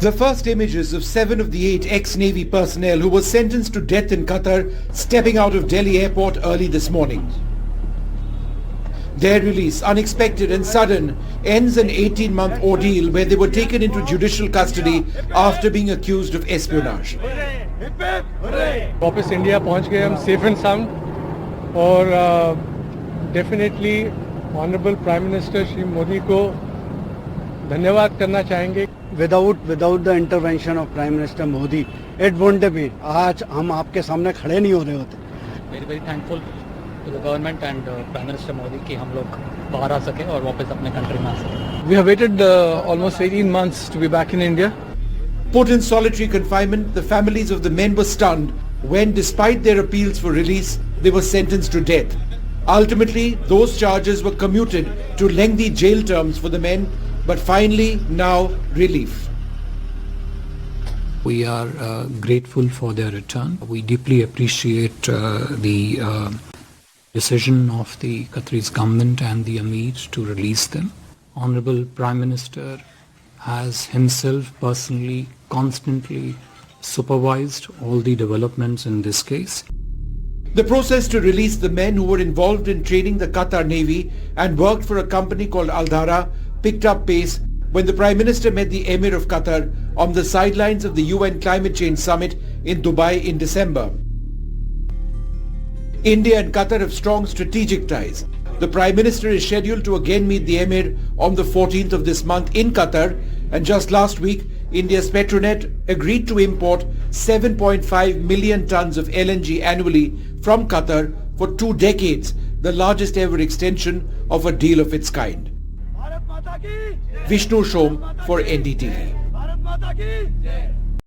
The first images of 7 of the 8 ex-Navy personnel who were sentenced to death in Qatar stepping out of Delhi airport early this morning. Their release, unexpected and sudden, ends an 18-month ordeal where they were taken into judicial custody after being accused of espionage. वापस India पहुंच गए हम safe and sound और definitely honourable prime minister Shri Modi को धन्यवाद करना चाहेंगे. Without the intervention of Prime Minister Modi, it wouldn't have been. आज हम आपके सामने खड़े नहीं हो रहे होते. Very thankful to the government and Prime Minister Modi कि हम लोग बाहर आ सके और वापस अपने कंट्री में आ सके. We have waited almost 18 months to be back in India. Put in solitary confinement, the families of the men were stunned when, despite their appeals for release, they were sentenced to death. Ultimately, those charges were commuted to lengthy jail terms for the men, but finally, now, relief. We are grateful for their return. We deeply appreciate the decision of the Qatarese government and the Amir to release them. Honorable Prime Minister has himself personally, constantly supervised all the developments in this case. The process to release the men who were involved in training the Qatar Navy and worked for a company called Al Dhara picked up pace when the Prime Minister met the Emir of Qatar on the sidelines of the UN Climate Change Summit in Dubai in December. India and Qatar have strong strategic ties. The Prime Minister is scheduled to again meet the Emir on the 14th of this month in Qatar, and just last week, India's Petronet agreed to import 7.5 million tons of LNG annually from Qatar for 2 decades, the largest ever extension of a deal of its kind. Vishnu Shom for NDTV.